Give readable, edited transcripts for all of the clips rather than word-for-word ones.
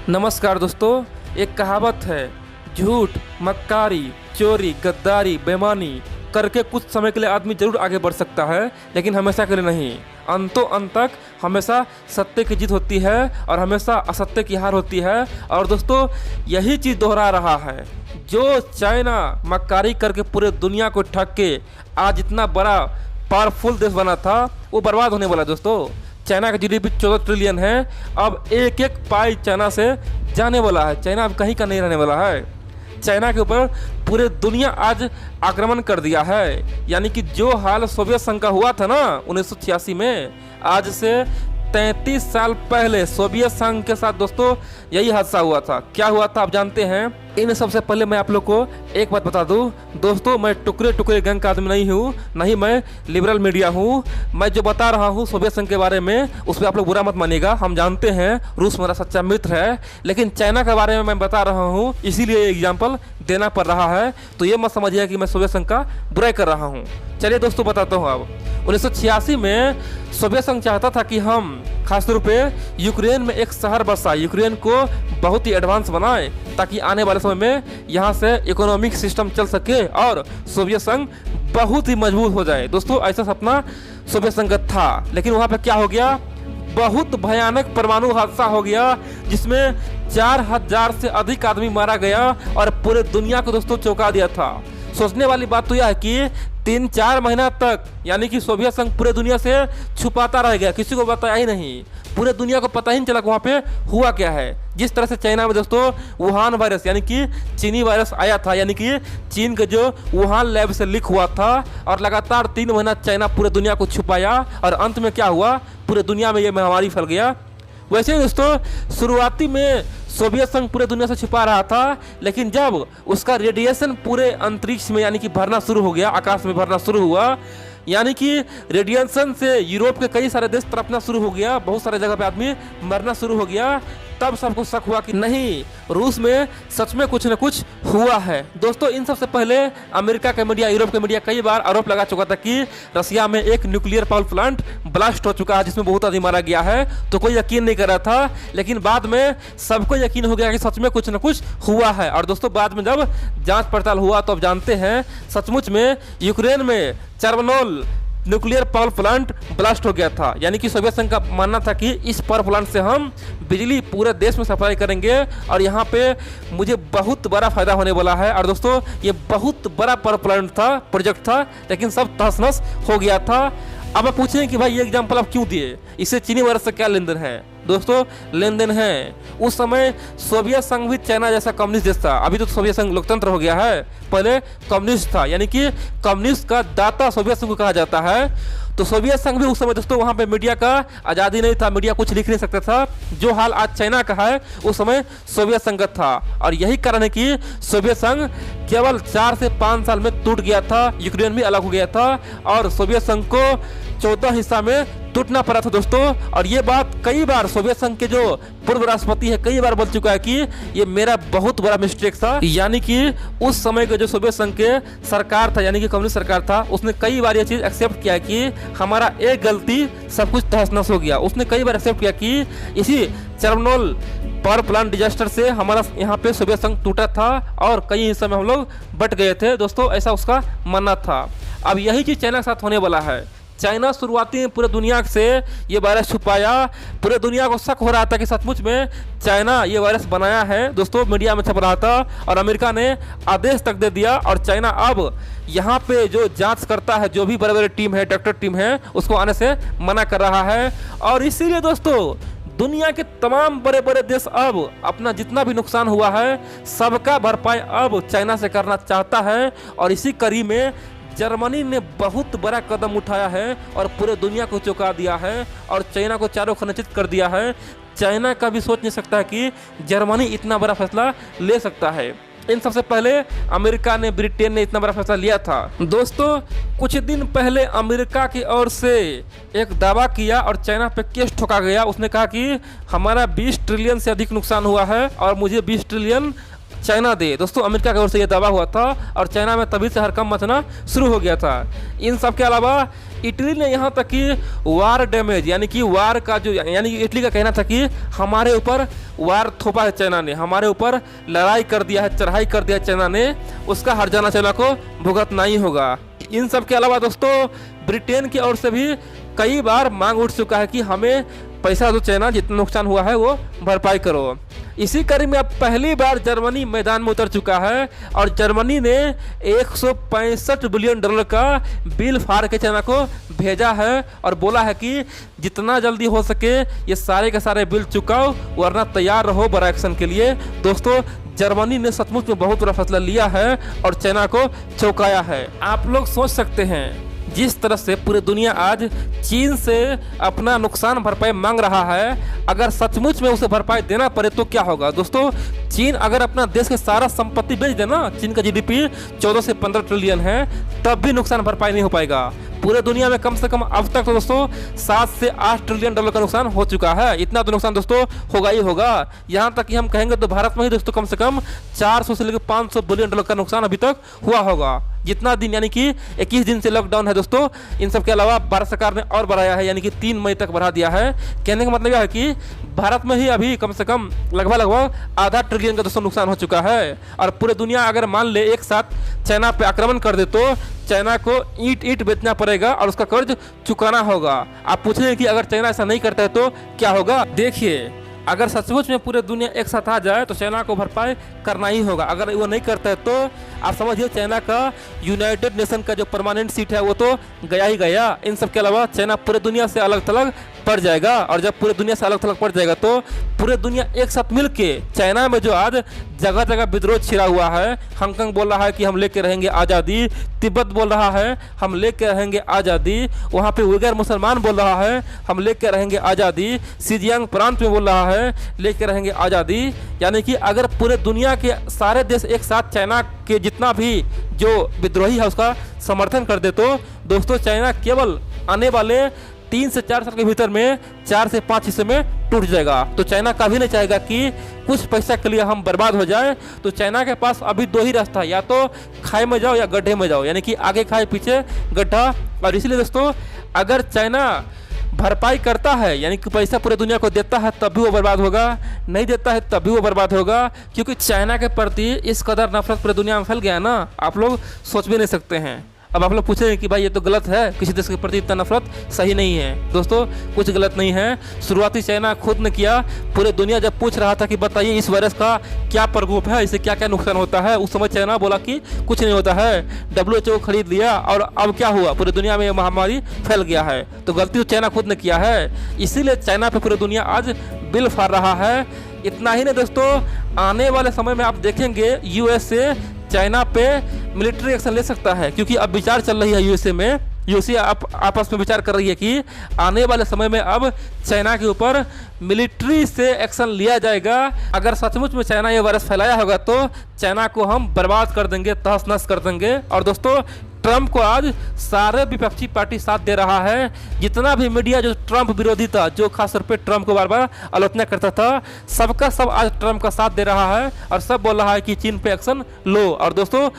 नमस्कार दोस्तों। एक कहावत है, झूठ, मक्कारी, चोरी, गद्दारी, बेईमानी करके कुछ समय के लिए आदमी जरूर आगे बढ़ सकता है, लेकिन हमेशा के लिए नहीं। अंतों अंत तक हमेशा सत्य की जीत होती है और हमेशा असत्य की हार होती है। और दोस्तों यही चीज़ दोहरा रहा है। जो चाइना मक्कारी करके पूरे दुनिया को ठग के आज इतना बड़ा पावरफुल देश बना था, वो बर्बाद होने वाला है। दोस्तों चाइना का जीडीपी 14 ट्रिलियन है। अब एक एक पाई चाइना से जाने वाला है। चाइना अब कहीं का नहीं रहने वाला है। चाइना के ऊपर पूरे दुनिया आज आक्रमण कर दिया है। यानी कि जो हाल सोवियत संघ का हुआ था ना 1986 में, आज से 33 साल पहले सोवियत संघ के साथ दोस्तों यही हादसा हुआ था। क्या हुआ था आप जानते हैं। इन सबसे पहले मैं आप लोग को एक बात बता दूं दोस्तों, मैं टुकड़े टुकड़े गैंग का आदमी नहीं हूं, नहीं मैं लिबरल मीडिया हूं। मैं जो बता रहा हूं सोवियत संघ के बारे में, उस पर आप लोग बुरा मत मानिएगा। हम जानते हैं रूस मेरा सच्चा मित्र है, लेकिन चाइना के बारे में मैं बता रहा हूं, इसीलिए एग्जाम्पल देना पड़ रहा है। तो ये मत समझिए कि मैं सोवियत संघ का बुराई कर रहा हूँ। चलिए दोस्तों बताता हूँ। अब 1986 में सोवियत संघ चाहता था कि हम खास तौर पे यूक्रेन में एक शहर बसाए, यूक्रेन को बहुत ही एडवांस बनाए, ताकि आने वाले समय में यहाँ से इकोनॉमिक सिस्टम चल सके और सोवियत संघ बहुत ही मजबूत हो जाए। दोस्तों ऐसा सपना सोवियत संघ का था, लेकिन वहाँ पे क्या हो गया, बहुत भयानक परमाणु हादसा हो गया, जिसमें 4000 से अधिक आदमी मारा गया और पूरे दुनिया को दोस्तों चौंका दिया था। सोचने वाली बात तो यह है कि 3-4 महीना तक यानी कि सोवियत संघ पूरे दुनिया से छुपाता रह गया, किसी को बताया ही नहीं। पूरे दुनिया को पता ही नहीं चला कि वहाँ पे हुआ क्या है। जिस तरह से चाइना में दोस्तों वुहान वायरस यानी कि चीनी वायरस आया था, यानी कि चीन के जो वुहान लैब से लीक हुआ था, और लगातार 3 महीना चाइना पूरे दुनिया को छुपाया, और अंत में क्या हुआ, पूरे दुनिया में ये महामारी फैल गया। वैसे ही दोस्तों शुरुआती में सोवियत संघ पूरे दुनिया से छिपा रहा था, लेकिन जब उसका रेडिएशन पूरे अंतरिक्ष में यानी कि भरना शुरू हो गया, आकाश में भरना शुरू हुआ, यानी कि रेडिएशन से यूरोप के कई सारे देश तड़पना शुरू हो गया, बहुत सारे जगह पे आदमी मरना शुरू हो गया, तब सबको शक हुआ कि नहीं, रूस में सच में कुछ न कुछ हुआ है। दोस्तों इन सबसे पहले अमेरिका के मीडिया, यूरोप के मीडिया कई बार आरोप लगा चुका था कि रसिया में एक न्यूक्लियर पावर प्लांट ब्लास्ट हो चुका है, जिसमें बहुत आदमी मारा गया है। तो कोई यकीन नहीं कर रहा था, लेकिन बाद में सबको यकीन हो गया कि सच में कुछ न कुछ हुआ है। और दोस्तों बाद में जब जांच पड़ताल हुआ तो अब जानते हैं सचमुच में यूक्रेन में Chernobyl nuclear power plant blast हो गया था। यानी कि सोवियत संघ का मानना था कि इस पावर प्लांट से हम बिजली पूरे देश में सप्लाई करेंगे और यहाँ पे मुझे बहुत बड़ा फायदा होने वाला है। और दोस्तों ये बहुत बड़ा पावर प्लांट था, प्रोजेक्ट था, लेकिन सब तहस नहस हो गया था। अब आप पूछें कि भाई ये एग्जाम्पल आप क्यों दिए, इससे चीनी वायरस से क्या लेन देन है। दोस्तों लेन देन है, उस समय सोवियत संघ भी चाइना जैसा कम्युनिस्ट देश था। अभी तो सोवियत संघ लोकतंत्र हो गया है, पहले कम्युनिस्ट था, यानी कि कम्युनिस्ट का दाता सोवियत संघ को कहा जाता है। तो सोवियत संघ भी उस समय दोस्तों वहाँ पे मीडिया का आज़ादी नहीं था, मीडिया कुछ लिख नहीं सकता था। जो हाल आज चाइना का है उस समय सोवियत संघ था, और यही कारण है कि सोवियत संघ केवल 4 से 5 साल में टूट गया था। यूक्रेन भी अलग हो गया था और सोवियत संघ को 14 हिस्सा में टूटना पड़ा था दोस्तों। और ये बात कई बार सोवियत संघ के जो पूर्व राष्ट्रपति है कई बार बोल चुका है कि ये मेरा बहुत बड़ा मिस्टेक था। यानी कि उस समय के जो सोवियत संघ के सरकार था, यानी कि कम्युनिस्ट सरकार था, उसने कई बार ये चीज़ एक्सेप्ट किया कि हमारा एक गलती सब कुछ तहस नहस हो गया। उसने कई बार एक्सेप्ट किया कि इसी चेर्नोबिल पावर प्लांट डिजास्टर से हमारा यहाँ पे सोवियत संघ टूटा था और कई हिस्से में हम लोग बट गए थे। दोस्तों ऐसा उसका मानना था। अब यही चीज़ चाइना के साथ होने वाला है। चाइना शुरुआती में पूरे दुनिया से ये वायरस छुपाया, पूरे दुनिया को शक हो रहा था कि सचमुच में चाइना ये वायरस बनाया है। दोस्तों मीडिया में छप रहा था और अमेरिका ने आदेश तक दे दिया, और चाइना अब यहाँ पे जो जांच करता है, जो भी बड़े बड़े टीम है, डॉक्टर टीम है, उसको आने से मना कर रहा है। और इसीलिए दोस्तों दुनिया के तमाम बड़े बड़े देश अब अपना जितना भी नुकसान हुआ है सबका भरपाई अब चाइना से करना चाहता है। और इसी कड़ी में जर्मनी ने बहुत बड़ा कदम उठाया है और पूरे दुनिया को चौंका दिया है और चाइना को चारों खाने चित कर दिया है। चाइना का भी सोच नहीं सकता है कि जर्मनी इतना बड़ा फैसला ले सकता है। इन सबसे पहले अमेरिका ने, ब्रिटेन ने इतना बड़ा फैसला लिया था। दोस्तों कुछ दिन पहले अमेरिका की ओर से एक दावा किया और चाइना पे केस ठोका गया। उसने कहा कि हमारा 20 ट्रिलियन से अधिक नुकसान हुआ है और मुझे 20 ट्रिलियन चाइना दे। दोस्तों अमेरिका की ओर से ये दावा हुआ था और चाइना में तभी से हड़कंप मचना शुरू हो गया था। इन सब के अलावा इटली ने यहाँ तक कि वार डैमेज यानी कि वार का जो यानी कि इटली का कहना था कि हमारे ऊपर वार थोपा है चाइना ने, हमारे ऊपर लड़ाई कर दिया है, चढ़ाई कर दिया है चाइना ने, उसका हर्जाना चाइना को भुगतना ही होगा। इन सब के अलावा दोस्तों ब्रिटेन की ओर से भी कई बार मांग उठ चुका है कि हमें पैसा दो, चाइना जितना नुकसान हुआ है वो भरपाई करो। इसी कड़ी में अब पहली बार जर्मनी मैदान में उतर चुका है और जर्मनी ने 165 बिलियन डॉलर का बिल फाड़ के चाइना को भेजा है और बोला है कि जितना जल्दी हो सके ये सारे के सारे बिल चुकाओ, वरना तैयार रहो बड़ा एक्शन के लिए। दोस्तों जर्मनी ने सचमुच में बहुत बड़ा फैसला लिया है और चाइना को चौंकाया है। आप लोग सोच सकते हैं जिस तरह से पूरी दुनिया आज चीन से अपना नुकसान भरपाई मांग रहा है, अगर सचमुच में उसे भरपाई देना पड़े तो क्या होगा। दोस्तों चीन अगर अपना देश के सारा संपत्ति बेच देना, चीन का जीडीपी 14 से 15 ट्रिलियन है, तब भी नुकसान भरपाई नहीं हो पाएगा। पूरे दुनिया में कम से कम अब तक तो दोस्तों 7 से 8 ट्रिलियन डॉलर का नुकसान हो चुका है। इतना तो नुकसान दोस्तों होगा ही होगा। यहाँ तक कि हम कहेंगे तो भारत में ही दोस्तों कम से कम 400 से लेकर 500 बिलियन डॉलर का नुकसान अभी तक हुआ होगा। जितना दिन यानी कि 21 दिन से लॉकडाउन है दोस्तों। इन सब के अलावा भारत सरकार ने और बढ़ाया है, यानी कि 3 मई तक बढ़ा दिया है। कहने का मतलब यह है कि भारत में ही अभी कम से कम लगभग आधा ट्रिलियन का दोस्तों नुकसान हो चुका है। और पूरे दुनिया अगर मान ले एक साथ चाइना पे आक्रमण कर दे तो चाइना को ईंट बेचना पड़ेगा और उसका कर्ज चुकाना होगा। आप पूछेंगे कि अगर चाइना ऐसा नहीं करता है तो क्या होगा। देखिए अगर सचमुच में पूरे दुनिया एक साथ आ जाए तो चाइना को भरपाई करना ही होगा। अगर वो नहीं करता है तो आप समझिए चाइना का यूनाइटेड नेशन का जो परमानेंट सीट है वो तो गया ही गया। इन सब के अलावा चाइना पूरे दुनिया से अलग थलग पड़ जाएगा और जब पूरे दुनिया से अलग थलग पड़ जाएगा तो पूरे दुनिया एक साथ मिलके चाइना में जो आज जगह जगह विद्रोह छिड़ा हुआ है, हांगकांग बोल रहा है कि हम लेके रहेंगे आज़ादी, तिब्बत बोल रहा है हम लेके रहेंगे आज़ादी, वहाँ पे उइगर मुसलमान बोल रहा है हम लेके रहेंगे आज़ादी, सिजियांग प्रांत में बोल रहा है लेके रहेंगे आज़ादी। यानी कि अगर पूरे दुनिया के सारे देश एक साथ चाइना के जितना भी जो विद्रोही है उसका समर्थन कर दे तो दोस्तों चाइना केवल आने वाले 3 से 4 साल के भीतर में 4 से 5 हिस्से में टूट जाएगा। तो चाइना कभी नहीं चाहेगा कि कुछ पैसा के लिए हम बर्बाद हो जाए। तो चाइना के पास अभी 2 ही रास्ता है, या तो खाई में जाओ या गड्ढे में जाओ, यानी कि आगे खाए पीछे गड्ढा। और इसलिए दोस्तों अगर चाइना भरपाई करता है यानी कि पैसा पूरे दुनिया को देता है तब भी वो बर्बाद होगा, नहीं देता है तब भी वो बर्बाद होगा, क्योंकि चाइना के प्रति इस कदर नफरत पूरे दुनिया में फैल गया ना, आप लोग सोच भी नहीं सकते हैं। अब आप लोग पूछेंगे कि भाई ये तो गलत है, किसी देश के प्रति इतना नफरत सही नहीं है। दोस्तों कुछ गलत नहीं है। शुरुआती चाइना खुद ने किया। पूरे दुनिया जब पूछ रहा था कि बताइए इस वायरस का क्या प्रकोप है, इससे क्या क्या नुकसान होता है, उस समय चाइना बोला कि कुछ नहीं होता है। WHO खरीद लिया और अब क्या हुआ, पूरी दुनिया में महामारी फैल गया है। तो गलती तो चाइना खुद ने किया है, इसीलिए चाइना पे पूरी दुनिया आज बिल फाड़ रहा है। इतना ही नहीं दोस्तों, आने वाले समय में आप देखेंगे USA चाइना पे मिलिट्री एक्शन ले सकता है, क्योंकि अब विचार चल रही है USA में, USA आपस में विचार कर रही है कि आने वाले समय में अब चाइना के ऊपर मिलिट्री से एक्शन लिया जाएगा। अगर सचमुच में चाइना ये वायरस फैलाया होगा तो चाइना को हम बर्बाद कर देंगे, तहस नहस कर देंगे। और दोस्तों ट्रंप को आज सारे विपक्षी पार्टी साथ दे रहा है। जितना भी मीडिया जो ट्रंप विरोधी था, जो खासतौर पे ट्रंप को बार बार आलोचना करता था, सबका सब आज ट्रंप का साथ दे रहा है और सब बोल रहा है कि चीन पे एक्शन लो। और दोस्तों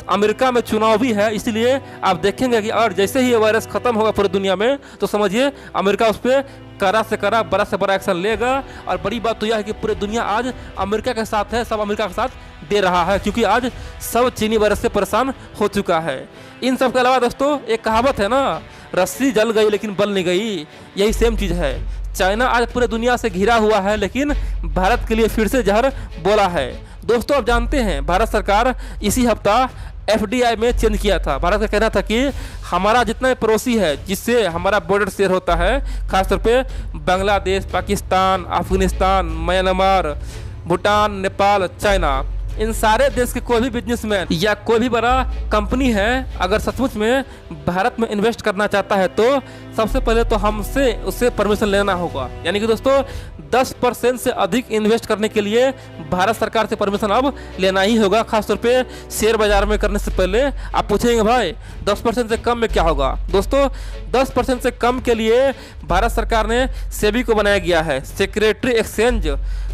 अमेरिका में चुनाव भी है, इसलिए आप देखेंगे कि और जैसे ही ये वायरस खत्म होगा पूरी दुनिया में तो समझिए अमेरिका उस पर कड़ा से कड़ा, बड़ा से बड़ा एक्शन लेगा। और बड़ी बात तो यह है कि पूरी दुनिया आज अमेरिका के साथ है, सब अमेरिका के साथ दे रहा है, क्योंकि आज सब चीनी वायरस से परेशान हो चुका है। इन सब के अलावा दोस्तों एक कहावत है ना, रस्सी जल गई लेकिन बल नहीं गई, यही सेम चीज़ है। चाइना आज पूरे दुनिया से घिरा हुआ है, लेकिन भारत के लिए फिर से जहर बोला है। दोस्तों आप जानते हैं भारत सरकार इसी हफ्ता FDI में चेंज किया था। भारत का कहना था कि हमारा जितना पड़ोसी है जिससे हमारा बॉर्डर शेयर होता है, खासतौर पे बांग्लादेश, पाकिस्तान, अफगानिस्तान, म्यांमार, भूटान, नेपाल, चाइना, इन सारे देश के कोई भी बिजनेसमैन या कोई भी बड़ा कंपनी है अगर सचमुच में भारत में इन्वेस्ट करना चाहता है तो सबसे पहले तो हमसे उससे परमिशन लेना होगा। यानी कि दोस्तों 10% से अधिक इन्वेस्ट करने के लिए भारत सरकार से परमिशन अब लेना ही होगा, खासतौर पे शेयर बाजार में करने से पहले। आप पूछेंगे भाई 10% से कम में क्या होगा। दोस्तों 10% से कम के लिए भारत सरकार ने सेबी को बनाया गया है, security exchange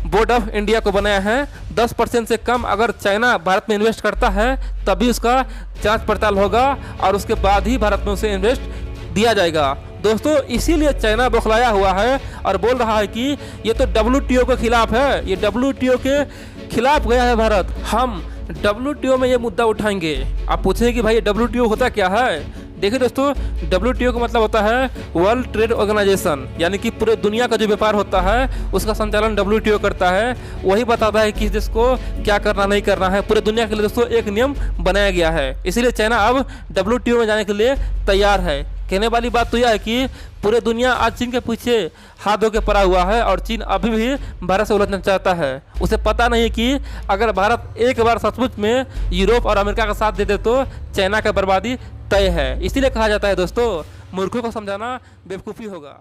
board of India को बनाया है। 10% से कम अगर चाइना भारत में इन्वेस्ट करता है तभी उसका जांच पड़ताल होगा और उसके बाद ही भारत में उसे इन्वेस्ट दिया जाएगा। दोस्तों इसीलिए चाइना बौखलाया हुआ है और बोल रहा है कि ये तो WTO के खिलाफ है, ये WTO के खिलाफ गया है भारत, हम WTO में ये मुद्दा उठाएंगे। आप पूछेंगे कि भाई WTO होता क्या है? देखिए दोस्तों, WTO का मतलब होता है वर्ल्ड ट्रेड ऑर्गेनाइजेशन, यानी कि पूरे दुनिया का जो व्यापार होता है उसका संचालन WTO करता है। वही बताता है कि किस देश को क्या करना नहीं करना है। पूरे दुनिया के लिए दोस्तों एक नियम बनाया गया है, इसीलिए चाइना अब WTO में जाने के लिए तैयार है। कहने वाली बात तो यह है कि पूरे दुनिया आज चीन के पीछे हाथ धो के पड़ा हुआ है और चीन अभी भी भारत से उलझना चाहता है। उसे पता नहीं है कि अगर भारत एक बार सचमुच में यूरोप और अमेरिका का साथ दे दे तो चाइना का बर्बादी तय है। इसीलिए कहा जाता है दोस्तों, मूर्खों को समझाना बेवकूफ़ी होगा।